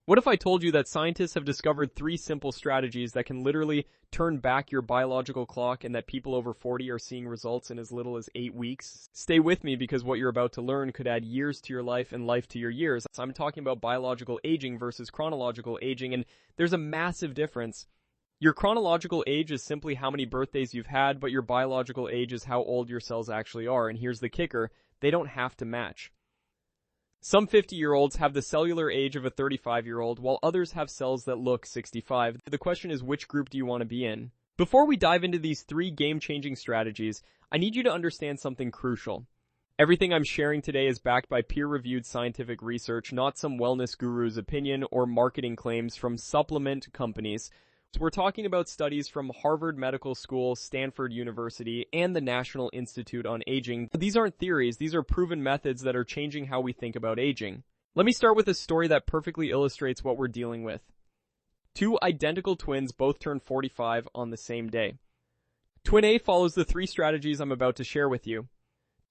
What if I told you that scientists have discovered 3 simple strategies that can literally turn back your biological clock and that people over 40 are seeing results in as little as 8 weeks? Stay with me because what you're about to learn could add years to your life and life to your years. I'm talking about biological aging versus chronological aging, and there's a massive difference. Your chronological age is simply how many birthdays you've had, but your biological age is how old your cells actually are, and here's the kicker: they don't have to match. Some 50-year-olds have the cellular age of a 35-year-old, while others have cells that look 65. The question is, which group do you want to be in? Before we dive into these 3 game-changing strategies, I need you to understand something crucial. Everything I'm sharing today is backed by peer-reviewed scientific research, not some wellness guru's opinion or marketing claims from supplement companies. We're talking about studies from Harvard Medical School, Stanford University, and the National Institute on Aging. These aren't theories, these are proven methods that are changing how we think about aging. Let me start with a story that perfectly illustrates what we're dealing with. 2 identical twins both turned 45 on the same day. Twin A follows the 3 strategies I'm about to share with you.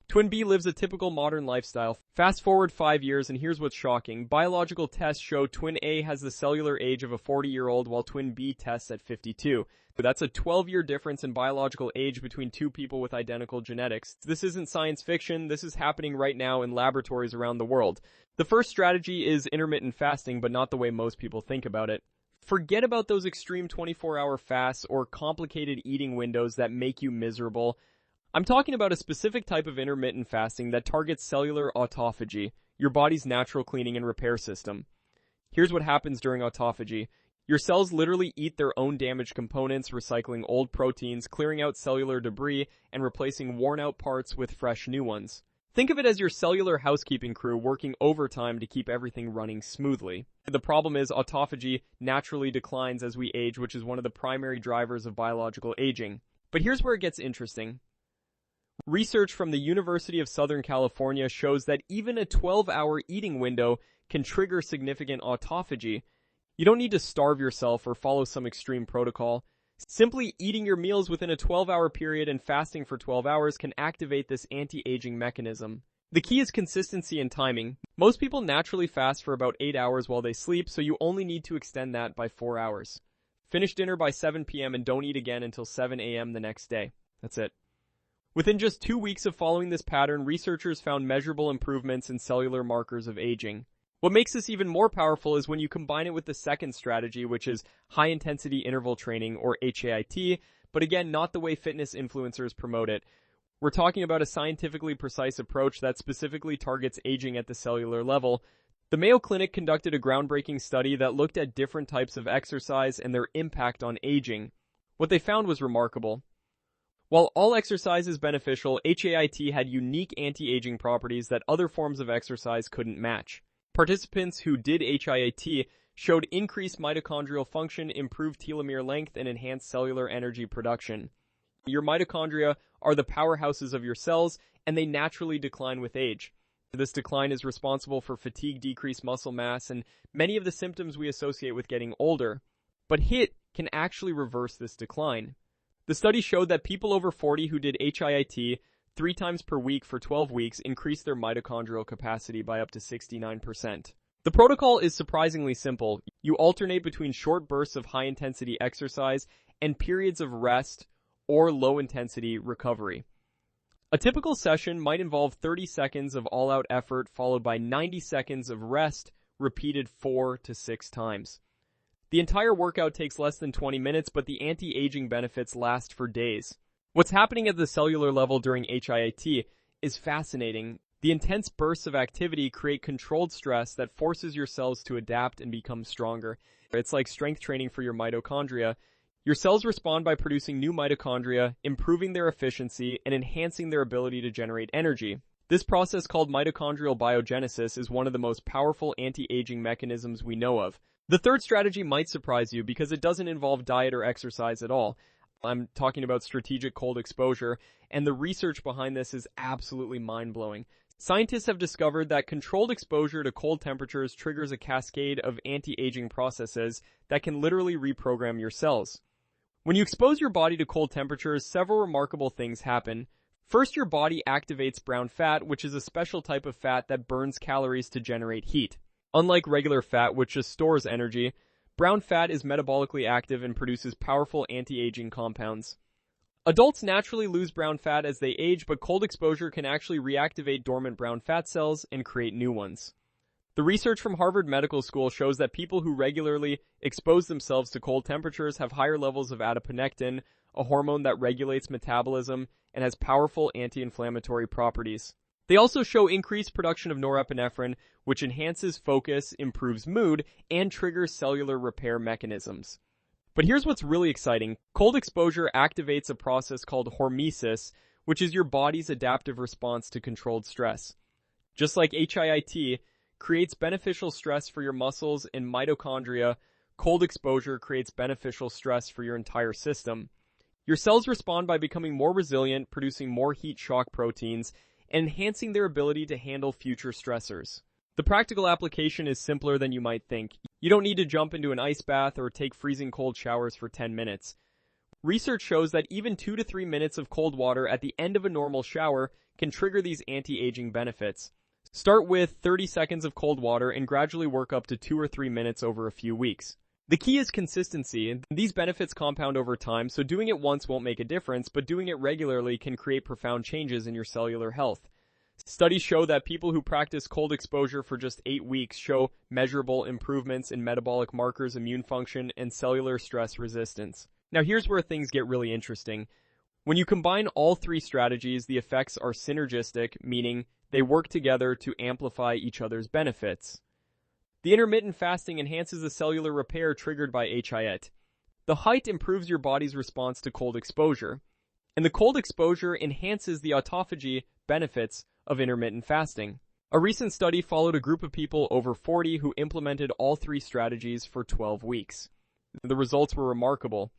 Twin B lives a typical modern lifestyle. Fast forward 5 years, and here's what's shocking. Biological tests show Twin A has the cellular age of a 40-year-old, while Twin B tests at 52. That's a 12-year difference in biological age between 2 people with identical genetics. This isn't science fiction. This is happening right now in laboratories around the world. The first strategy is intermittent fasting, but not the way most people think about it. Forget about those extreme 24-hour fasts or complicated eating windows that make you miserable. I'm talking about a specific type of intermittent fasting that targets cellular autophagy, your body's natural cleaning and repair system. Here's what happens during autophagy. Your cells literally eat their own damaged components, recycling old proteins, clearing out cellular debris, and replacing worn-out parts with fresh new ones. Think of it as your cellular housekeeping crew working overtime to keep everything running smoothly. The problem is autophagy naturally declines as we age, which is one of the primary drivers of biological aging. But here's where it gets interesting. Research from the University of Southern California shows that even a 12-hour eating window can trigger significant autophagy. You don't need to starve yourself or follow some extreme protocol. Simply eating your meals within a 12-hour period and fasting for 12 hours can activate this anti-aging mechanism. The key is consistency and timing. Most people naturally fast for about 8 hours while they sleep, so you only need to extend that by 4 hours. Finish dinner by 7 p.m. and don't eat again until 7 a.m. the next day. That's it. Within just 2 weeks of following this pattern, researchers found measurable improvements in cellular markers of aging. What makes this even more powerful is when you combine it with the second strategy, which is high-intensity interval training, or HIIT, but again, not the way fitness influencers promote it. We're talking about a scientifically precise approach that specifically targets aging at the cellular level. The Mayo Clinic conducted a groundbreaking study that looked at different types of exercise and their impact on aging. What they found was remarkable. While all exercise is beneficial, HIIT had unique anti-aging properties that other forms of exercise couldn't match. Participants who did HIIT showed increased mitochondrial function, improved telomere length, and enhanced cellular energy production. Your mitochondria are the powerhouses of your cells, and they naturally decline with age. This decline is responsible for fatigue, decreased muscle mass, and many of the symptoms we associate with getting older. But HIIT can actually reverse this decline. The study showed that people over 40 who did HIIT 3 times per week for 12 weeks increased their mitochondrial capacity by up to 69%. The protocol is surprisingly simple. You alternate between short bursts of high-intensity exercise and periods of rest or low-intensity recovery. A typical session might involve 30 seconds of all-out effort followed by 90 seconds of rest, repeated 4 to 6 times. The entire workout takes less than 20 minutes, but the anti-aging benefits last for days. What's happening at the cellular level during HIIT is fascinating. The intense bursts of activity create controlled stress that forces your cells to adapt and become stronger. It's like strength training for your mitochondria. Your cells respond by producing new mitochondria, improving their efficiency, and enhancing their ability to generate energy. This process, called mitochondrial biogenesis, is one of the most powerful anti-aging mechanisms we know of. The third strategy might surprise you because it doesn't involve diet or exercise at all. I'm talking about strategic cold exposure, and the research behind this is absolutely mind-blowing. Scientists have discovered that controlled exposure to cold temperatures triggers a cascade of anti-aging processes that can literally reprogram your cells. When you expose your body to cold temperatures, several remarkable things happen. First, your body activates brown fat, which is a special type of fat that burns calories to generate heat. Unlike regular fat, which just stores energy, brown fat is metabolically active and produces powerful anti-aging compounds. Adults naturally lose brown fat as they age, but cold exposure can actually reactivate dormant brown fat cells and create new ones. The research from Harvard Medical School shows that people who regularly expose themselves to cold temperatures have higher levels of adiponectin, a hormone that regulates metabolism and has powerful anti-inflammatory properties. They also show increased production of norepinephrine, which enhances focus, improves mood, and triggers cellular repair mechanisms. But here's what's really exciting. Cold exposure activates a process called hormesis, which is your body's adaptive response to controlled stress. Just like HIIT creates beneficial stress for your muscles and mitochondria, cold exposure creates beneficial stress for your entire system. Your cells respond by becoming more resilient, producing more heat shock proteins, and enhancing their ability to handle future stressors. The practical application is simpler than you might think. You don't need to jump into an ice bath or take freezing cold showers for 10 minutes. Research shows that even 2 to 3 minutes of cold water at the end of a normal shower can trigger these anti-aging benefits. Start with 30 seconds of cold water and gradually work up to 2 or 3 minutes over a few weeks. The key is consistency, and these benefits compound over time, so doing it once won't make a difference, but doing it regularly can create profound changes in your cellular health. Studies show that people who practice cold exposure for just 8 weeks show measurable improvements in metabolic markers, immune function, and cellular stress resistance. Now here's where things get really interesting. When you combine all three strategies, the effects are synergistic, meaning they work together to amplify each other's benefits. The intermittent fasting enhances the cellular repair triggered by HIIT. The HIIT improves your body's response to cold exposure. And the cold exposure enhances the autophagy benefits of intermittent fasting. A recent study followed a group of people over 40 who implemented all three strategies for 12 weeks. The results were remarkable.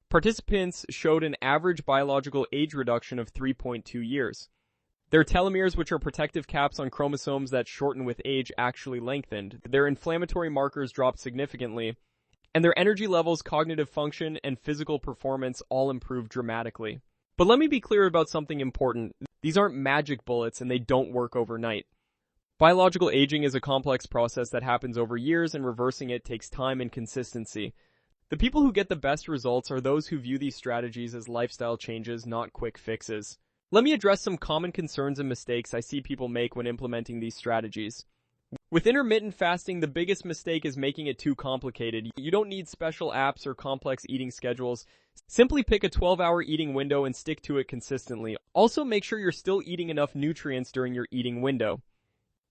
Participants showed an average biological age reduction of 3.2 years. Their telomeres, which are protective caps on chromosomes that shorten with age, actually lengthened. Their inflammatory markers dropped significantly, and their energy levels, cognitive function, and physical performance all improved dramatically. But let me be clear about something important. These aren't magic bullets and they don't work overnight. Biological aging is a complex process that happens over years, and reversing it takes time and consistency. The people who get the best results are those who view these strategies as lifestyle changes, not quick fixes. Let me address some common concerns and mistakes I see people make when implementing these strategies. With intermittent fasting, the biggest mistake is making it too complicated. You don't need special apps or complex eating schedules. Simply pick a 12-hour eating window and stick to it consistently. Also, make sure you're still eating enough nutrients during your eating window.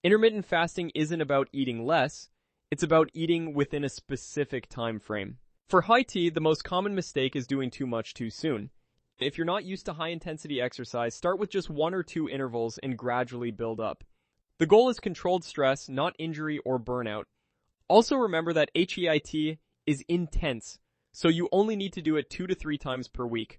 Intermittent fasting isn't about eating less, it's about eating within a specific time frame. For high T, the most common mistake is doing too much too soon. If you're not used to high-intensity exercise, start with just 1 or 2 intervals and gradually build up. The goal is controlled stress, not injury or burnout. Also remember that HIIT is intense, so you only need to do it 2 to 3 times per week.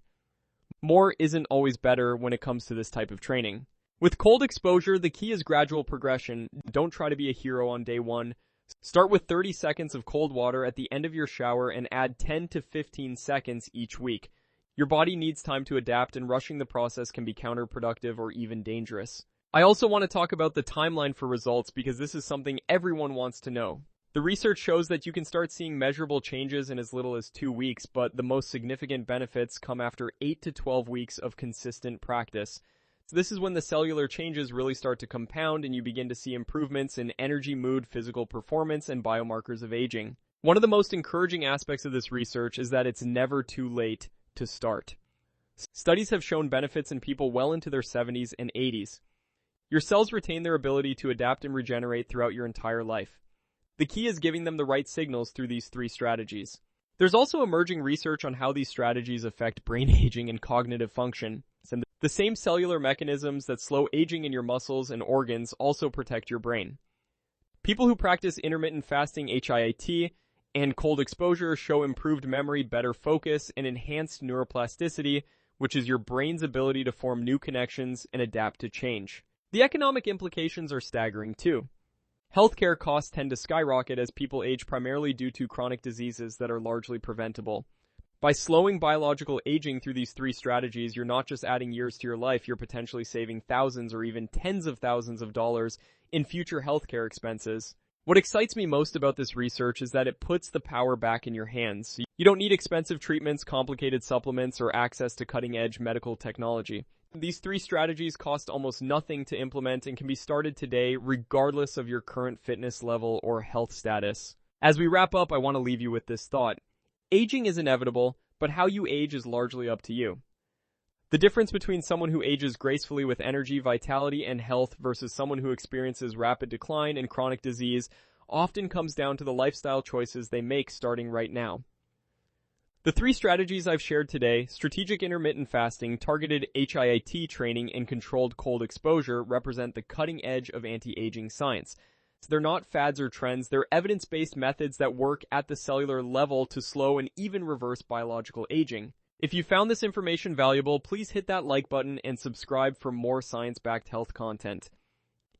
More isn't always better when it comes to this type of training. With cold exposure, the key is gradual progression. Don't try to be a hero on day 1. Start with 30 seconds of cold water at the end of your shower and add 10 to 15 seconds each week. Your body needs time to adapt, and rushing the process can be counterproductive or even dangerous. I also want to talk about the timeline for results because this is something everyone wants to know. The research shows that you can start seeing measurable changes in as little as 2 weeks, but the most significant benefits come after 8 to 12 weeks of consistent practice. So this is when the cellular changes really start to compound and you begin to see improvements in energy, mood, physical performance, and biomarkers of aging. One of the most encouraging aspects of this research is that it's never too late to start. Studies have shown benefits in people well into their 70s and 80s. Your cells retain their ability to adapt and regenerate throughout your entire life. The key is giving them the right signals through these 3 strategies. There's also emerging research on how these strategies affect brain aging and cognitive function. And the same cellular mechanisms that slow aging in your muscles and organs also protect your brain. People who practice intermittent fasting, HIIT, and cold exposure show improved memory, better focus, and enhanced neuroplasticity, which is your brain's ability to form new connections and adapt to change. The economic implications are staggering too. Healthcare costs tend to skyrocket as people age, primarily due to chronic diseases that are largely preventable. By slowing biological aging through these 3 strategies, you're not just adding years to your life, you're potentially saving thousands or even tens of thousands of dollars in future healthcare expenses. What excites me most about this research is that it puts the power back in your hands. You don't need expensive treatments, complicated supplements, or access to cutting-edge medical technology. These 3 strategies cost almost nothing to implement and can be started today regardless of your current fitness level or health status. As we wrap up, I want to leave you with this thought. Aging is inevitable, but how you age is largely up to you. The difference between someone who ages gracefully with energy, vitality, and health versus someone who experiences rapid decline and chronic disease often comes down to the lifestyle choices they make starting right now. The 3 strategies I've shared today, strategic intermittent fasting, targeted HIIT training, and controlled cold exposure, represent the cutting edge of anti-aging science. They're not fads or trends, they're evidence-based methods that work at the cellular level to slow and even reverse biological aging. If you found this information valuable, please hit that like button and subscribe for more science-backed health content.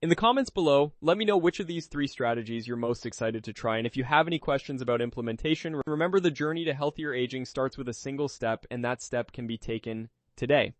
In the comments below, let me know which of these 3 strategies you're most excited to try, and if you have any questions about implementation, remember the journey to healthier aging starts with a single step, and that step can be taken today.